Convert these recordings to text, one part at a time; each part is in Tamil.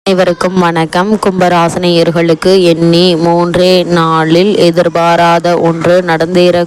அனைவருக்கும் வணக்கம். கும்பராசினியர்களுக்கு எண்ணி 3 நாளில் எதிர்பாராத ஒன்று நடந்தேற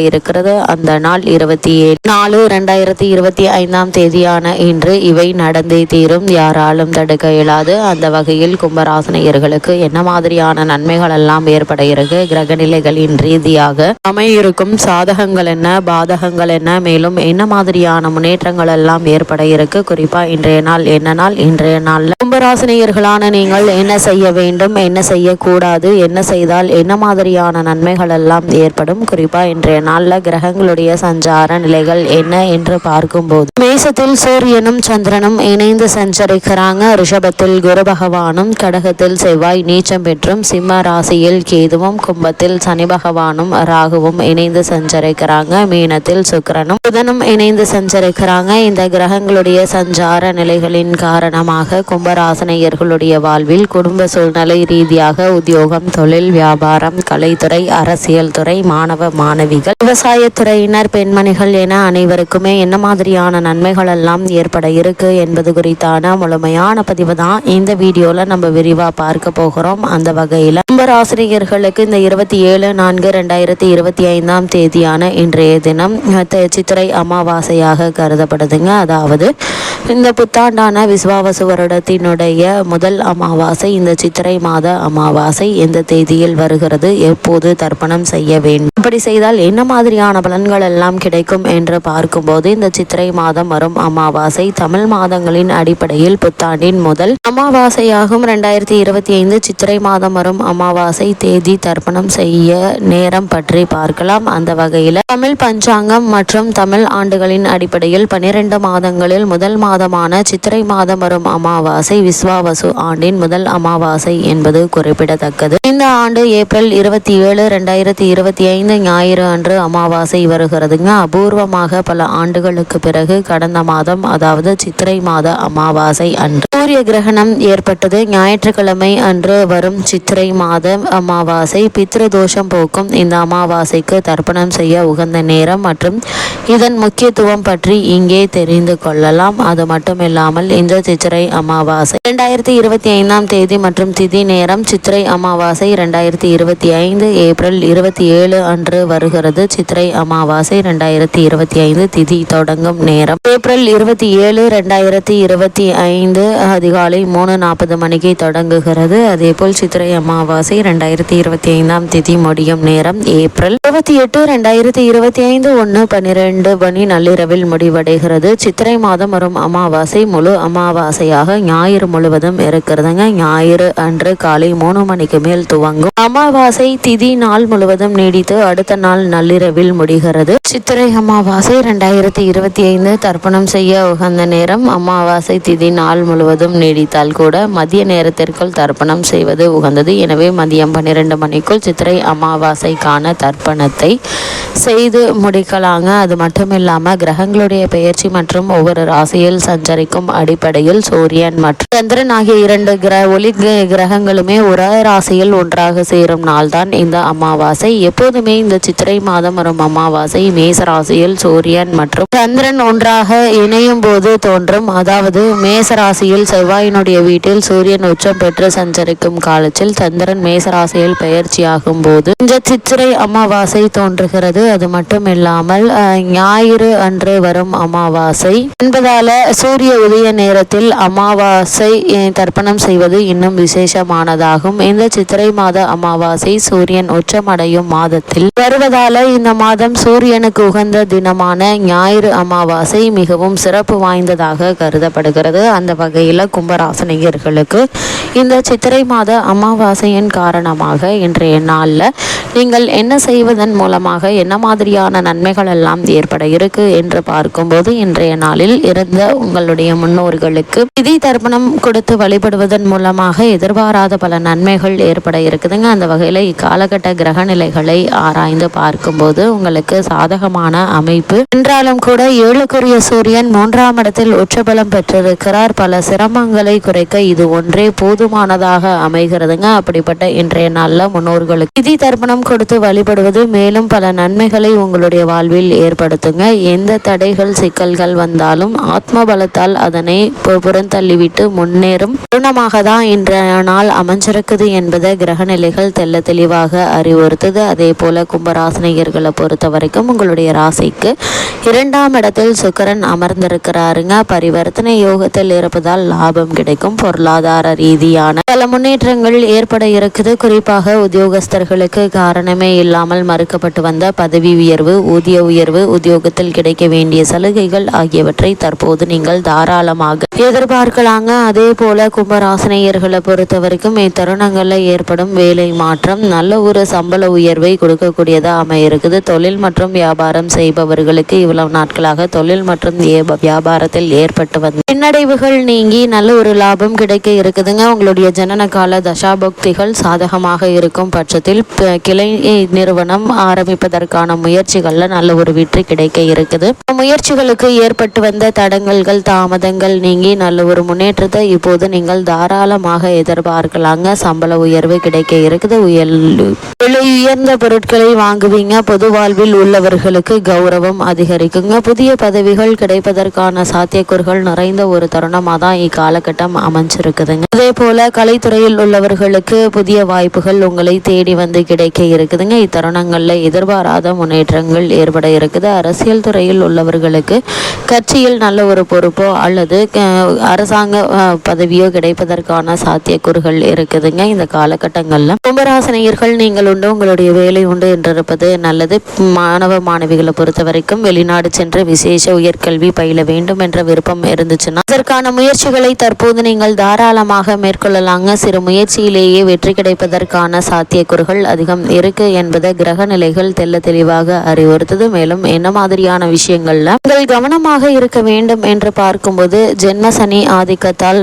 இருக்கிறது. அந்த நாள் 27/4/2025 இன்று இவை நடந்தே தீரும். யாராலும் தடுக்க இயலாது. அந்த வகையில் கும்பராசினியர்களுக்கு என்ன மாதிரியான நன்மைகள் எல்லாம் ஏற்பட இருக்கு, கிரக நிலைகளின் ரீதியாக அமையிருக்கும் சாதகங்கள் என்ன, பாதகங்கள் என்ன, மேலும் என்ன மாதிரியான முன்னேற்றங்கள் எல்லாம் ஏற்பட இருக்கு, குறிப்பா இன்றைய நாள் என்ன நாள், இன்றைய நாள்ல கும்பராசினியர்களான நீங்கள் என்ன செய்ய வேண்டும், என்ன செய்யக்கூடாது, என்ன செய்தால் என்ன மாதிரியான நன்மைகள் எல்லாம் ஏற்படும், குறிப்பா இன்றைய நாள்ல கிரகங்களுடைய சஞ்சார நிலைகள் என்ன என்று பார்க்கும்போது மேசத்தில் சூரியனும் சந்திரனும் இணைந்து சஞ்சரிக்கிறாங்க. ரிஷபத்தில் குரு பகவானும், கடகத்தில் செவ்வாய் நீச்சம் பெற்றும், சிம்ம ராசியில் கேதுவும், கும்பத்தில் சனி பகவானும் ராகுவும் இணைந்து சஞ்சரிக்கிறாங்க. மீனத்தில் சுக்கிரனும் புதனும் இணைந்து சஞ்சரிக்கிறாங்க. இந்த கிரகங்களுடைய சஞ்சார நிலைகளின் காரணமாக கும்பராசினியர்களுடைய வாழ்வில் குடும்ப சூழ்நிலை ரீதியாக உத்தியோகம், தொழில், வியாபாரம், கலைத்துறை, அரசியல் துறை, மாணவ மாணவிகள், விவசாயத்துறையினர், பெண்மணிகள் என அனைவருக்குமே என்ன மாதிரியான நன்மைகள் எல்லாம் ஏற்பட இருக்கு என்பது குறித்தான முழுமையான பதிவு தான் இந்த வீடியோல நம்ம விரிவா பார்க்க போகிறோம். அந்த வகையில் கும்பராசினியர்களுக்கு இந்த 27/4/2025 இன்றைய தினம் சித்திரை அமாவாசையாக கருதப்படுதுங்க. அதாவது இந்த புத்தாண்டான விஸ்வாவசு வருடத்தினுடைய முதல் அமாவாசை இந்த சித்திரை மாத அமாவாசை எந்த தேதியில் வருகிறது, எப்போது தர்ப்பணம் செய்ய வேண்டும், இப்படி செய்தால் என்ன மாதிரியான பலன்கள் எல்லாம் கிடைக்கும் என்று பார்க்கும்போது இந்த சித்திரை மாதம் வரும் அமாவாசை தமிழ் மாதங்களின் அடிப்படையில் புத்தாண்டின் முதல் அமாவாசையாகும். 2025 சித்திரை மாதம் வரும் அமாவாசை தேதி, தர்ப்பணம் செய்ய நேரம் பற்றி பார்க்கலாம். அந்த வகையில் தமிழ் பஞ்சாங்கம் மற்றும் தமிழ் ஆண்டுகளின் அடிப்படையில் 12 மாதங்களில் முதல் மாதமான சித்திரை மாதம் வரும் அமாவாசை விஸ்வாவசு ஆண்டின் முதல் அமாவாசை என்பது குறிப்பிடத்தக்கது. இந்த ஆண்டு ஏப்ரல் 27, 2025 ஞாயிறு அன்று அமாவாசை வருகிறதுங்க. அபூர்வமாக பல ஆண்டுகளுக்கு பிறகு கடந்த மாதம், அதாவது சித்திரை மாத அமாவாசை அன்று சூரிய கிரகணம் ஏற்பட்டது. ஞாயிற்றுக்கிழமை அன்று வரும் சித்திரை மாத அமாவாசை பித்ரு தோஷம் போக்கும். இந்த அமாவாசைக்கு தர்ப்பணம் செய்ய உகந்த நேரம் மற்றும் இதன் முக்கியத்துவம் பற்றி இங்கே தெரிந்து கொள்ளலாம். அது மட்டுமில்லாமல் இந்த சித்திரை அமாவாசை 2025 தேதி மற்றும் திதி நேரம். சித்திரை அமாவாசை 2025 ஏப்ரல் 27 அன்று வருகிறது. சித்திரை அமாவாசை 2025 திதி தொடங்கும் நேரம் ஏப்ரல் 27, 2025 அதிகாலை 3:40 மணிக்கு தொடங்குகிறது. அதேபோல் சித்திரை அமாவாசை 2025 திதி முடியும் நேரம் ஏப்ரல் 28, 2025 1:12 மணி நள்ளிரவில் முடிவடைகிறது. சித்திரை மாதம் வரும் அமாவாசை முழு அமாவாசையாக ஞாயிறு முழுவதும் இருக்கிறதுங்க. ஞாயிறு அன்று காலை 3 மணிக்கு மேல் துவங்கும். அமாவாசை திதி நாள் முழுவதும் நீடித்து அடுத்த நாள் நள்ளிரவில் முடிகிறது. சித்திரை அமாவாசை 2025 தர்ப்பணம் செய்ய உகந்த நேரம். அமாவாசை திதி நாள் முழுவதும் நீடித்தால் கூட மதிய நேரத்திற்குள் தர்ப்பணம் செய்வது உகந்தது. எனவே மதியம் 12 மணிக்குள் சித்திரை அமாவாசைக்கான தர்ப்பணத்தை செய்து முடிக்கலாங்க. அது மட்டும் இல்லாமல் கிரகங்களுடைய பெயர்ச்சி மற்றும் ஒவ்வொரு ராசியில் சஞ்சரிக்கும் அடிப்படையில் சூரியன் மற்றும் சந்திரன் ஆகிய 2 ஒளி கிரகங்களுமே ஒரே ராசியில் ஒன்றாக சேரும் நாள் தான் இந்த அமாவாசை. எப்போதுமே இந்த சித்திரை மாதம் வரும் அமாவாசை மேச ராசியில் சூரியன் மற்றும் சந்திரன் ஒன்றாக இணையும் போது தோன்றும். அதாவது மேச ராசியில் செவ்வாயினுடைய வீட்டில் சூரியன் உச்சம் பெற்று சஞ்சரிக்கும் காலத்தில் சந்திரன் மேச ராசியில் பெயர்ச்சியாகும் போது இந்த சித்திரை அமாவாசை தோன்றுகிறது. அது மட்டும் இல்லாமல் ஞாயிறு அன்று வரும் அமாவாசை என்பதால சூரிய உதய நேரத்தில் அமாவாசை தர்ப்பணம் செய்வது இன்னும் விசேஷமானதாகும். இந்த சித்திரை மாத அமாவாசை சூரியன் உச்சமடையும் மாதத்தில் வருவதால இந்த மாதம் சூரியனுக்கு உகந்த தினமான ஞாயிறு அமாவாசை மிகவும் சிறப்பு வாய்ந்ததாக கருதப்படுகிறது. அந்த வகையில் கும்பராசினியர்களுக்கு இந்த சித்திரை மாத அமாவாசையின் காரணமாக இன்றைய நாளில் நீங்கள் என்ன செய்வதன் மூலமாக என்ன மாதிரியான நன்மைகள் எல்லாம் ஏற்பட இருக்கு என்று பார்க்கும்போது இன்றைய நாளில் இருந்த உங்களுடைய முன்னோர்களுக்கு திதி தர்ப்பணம் கொடுத்து வழிபடுவதன் மூலமாக எதிர்பாராத பல நன்மைகள் ஏற்பட இருக்குதுங்க. அந்த வகையில் இக்காலகட்ட கிரக நிலைகளை ஆராய்ந்து பார்க்கும்போது உங்களுக்கு சாதகமான அமைப்பு என்றாலும் கூட 7க்குரிய சூரியன் 3ஆம் இடத்தில் உச்சபலம் பெற்றிருக்கிறார். பல சிரமங்களை குறைக்க இது ஒன்றே போதுமானதாக அமைகிறதுங்க. அப்படிப்பட்ட இன்றைய நாளில் முன்னோர்களுக்கு திதி தர்ப்பணம் பணம் கொடுத்து வழிபடுவது மேலும் பல நன்மைகளை உங்களுடைய வாழ்வில் ஏற்படுத்துங்க. எந்த தடைகள் சிக்கல்கள் வந்தாலும் ஆத்ம பலத்தால் அதனை புறந்தள்ளிவிட்டு முன்னேறும் தருணமாக தான் இன்றைய நாள் அமைஞ்சிருக்குது என்பதை கிரகநிலைகள் தெல்ல தெளிவாக அறிவுறுத்துது. அதே போல கும்பராசினியர்களை பொறுத்த வரைக்கும் உங்களுடைய ராசிக்கு 2ஆம் இடத்தில் சுக்கிரன் அமர்ந்திருக்கிறாருங்க. பரிவர்த்தனை யோகத்தில் இருப்பதால் லாபம் கிடைக்கும். பொருளாதார ரீதியான பல முன்னேற்றங்கள் ஏற்பட இருக்குது. குறிப்பாக உத்தியோகஸ்தர்களுக்கு காரணமே இல்லாமல் மறுக்கப்பட்டு வந்த பதவி உயர்வு, ஊதிய உயர்வு, உத்தியோகத்தில் கிடைக்க வேண்டிய சலுகைகள் ஆகியவற்றை தற்போது நீங்கள் தாராளமாக எதிர்பார்க்கலாங்க. அதே போல கும்பராசினியர்களை பொறுத்த வரைக்கும் இத்தருணங்களில் ஏற்படும் வேலை மாற்றம் நல்ல ஒரு சம்பள உயர்வை கொடுக்கக்கூடியதா அமையிருக்குது. தொழில் மற்றும் வியாபாரம் செய்பவர்களுக்கு இவ்வளவு நாட்களாக தொழில் மற்றும் வியாபாரத்தில் ஏற்பட்டு வந்த பின்னடைவுகள் நீங்கி நல்ல ஒரு லாபம் கிடைக்க இருக்குதுங்க. உங்களுடைய ஜனன கால தசாபக்திகள் சாதகமாக இருக்கும் பட்சத்தில் கிளை நிறுவனம் ஆரம்பிப்பதற்கான முயற்சிகள்ல நல்ல ஒரு வெற்றி கிடைக்க இருக்குது. முயற்சிகளுக்கு ஏற்பட்டு வந்த தடங்கல்கள் தாமதங்கள் நீங்கி நல்ல ஒரு முன்னேற்றத்தை இப்போது நீங்கள் தாராளமாக எதிர்பார்க்கலாங்க. சம்பள உயர்வு கிடைக்க இருக்குது. விலை உயர்ந்த பொருட்களை வாங்குவீங்க. பொது வாழ்வில் உள்ளவர்களுக்கு கௌரவம் அதிகரிக்குங்க. புதிய பதவிகள் கிடைப்பதற்கான சாத்தியக்கூறுகள் நிறைந்த ஒரு தருணமாக தான் இக்காலகட்டம் அமைஞ்சிருக்குதுங்க. அதே போல கலைத்துறையில் உள்ளவர்களுக்கு புதிய வாய்ப்புகள் உங்களை தேடி வந்து கிடைக்க இருக்குதுங்க. இத்தருணங்கள்ல எதிர்பாராத முன்னேற்றங்கள் ஏற்பட இருக்குது. அரசியல் துறையில் உள்ளவர்களுக்கு கட்சியில் நல்ல ஒரு பொறுப்போ அல்லது அரசாங்க பதவியோ கிடைப்பதற்கான சாத்தியக்கூறுகள் இருக்குதுங்க. இந்த காலகட்டங்கள்ல கும்பராசினியர்கள் நீங்கள் உண்டு உங்களுடைய வேலை உண்டு என்றிருப்பது நல்லது. மாணவ மாணவிகளை பொறுத்த வரைக்கும் வெளிநாடு சென்று விசேஷ உயர்கல்வி பயில வேண்டும் என்ற விருப்பம் இருந்துச்சுன்னா அதற்கான முயற்சிகளை தற்போது நீங்கள் தாராளமாக மேற்கொள்ளலாங்க. சிறு முயற்சியிலேயே வெற்றி கிடைப்பதற்கான சாத்தியக்கூறுகள் அதிகம் இருக்கு என்பதை கிரக நிலைகள் தெல்ல தெளிவாக அறிவுறுத்தது. மேலும் என்ன மாதிரியான விஷயங்கள்ல நீங்கள் கவனமாக இருக்க வேண்டும் என்று பார்க்கும்போது ஜென்ம சனி ஆதிக்கத்தால்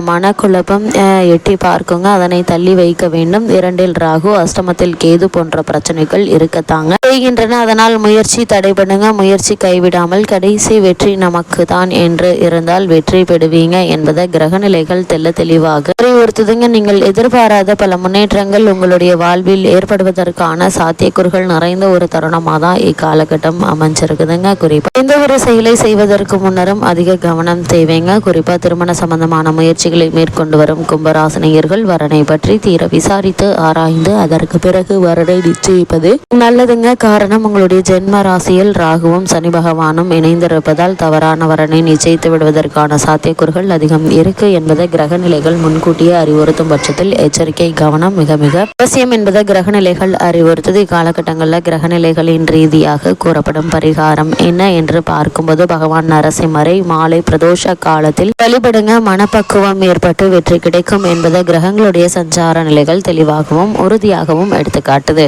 மனக்குழப்பம் எட்டி பார்க்குங்க. அதனை தள்ளி வைக்க வேண்டும். 2இல் ராகு, அஷ்டமத்தில் கேது போன்ற பிரச்சனைகள் இருக்கத்தாங்க செய்கின்றன. அதனால் முயற்சி தடைபடுங்க. முயற்சி கைவிடாமல் கடைசி வெற்றி நமக்கு தான் என்று இருந்தால் வெற்றி பெறுவீங்க என்பதை கிரகநிலைகள் தெல்ல தெளிவாக அறிவுறுத்துதுங்க. நீங்கள் எதிர்பாராத பல முன்னேற்றங்கள் உங்களுடைய வாழ்வில் ஏற்படுவதற்கான சாத்தியக்கூறுகள் நிறைந்த ஒரு தருணமாக தான் இக்காலகட்டம் அமைஞ்சிருக்குதுங்க. குறிப்பா எந்த ஒரு செயலை செய்வதற்கு முன்னரும் அதிக கவனம் தேவைங்க. குறிப்பா திருமண சம்பந்தமான முயற்சிகளை மேற்கொண்டு வரும் கும்பராசினியர்கள் வரனை பற்றி தீர விசாரித்து ஆராய்ந்து அதற்கு பிறகு வரனை நிச்சயிப்பது நல்லதுங்க. காரணம் உங்களுடைய ஜென்ம ராசியில் ராகுவும் சனி பகவானும் இணைந்திருப்பதால் தவறான வரனை நிச்சயித்து விடுவதற்கான சாத்தியக்கூறுகள் அதிகம் இருக்கு என்பதை கிரக நிலைகள் முன்கூட்டியே அறிவுறுத்தும் பட்சத்தில் எச்சரிக்கை கவனம் மிக மிக அவசியம் என்பதை கிரகநிலைகள் அறிவுறுத்தது. இக்காலகட்டங்களில் கிரகநிலைகளின் ரீதியாக கூறப்படும் பரிகாரம் என்ன என்று பார்க்கும்போது பகவான் நரசிம்மரை மாலை பிரதோஷ காலத்தில் வழிபடுங்க. மனப்பக்குவம் ஏற்பட்டு வெற்றி கிடைக்கும் என்பதை கிரகங்களுடைய சஞ்சார நிலைகள் தெளிவாகவும் உறுதியாகவும் எடுத்துக்காட்டுது.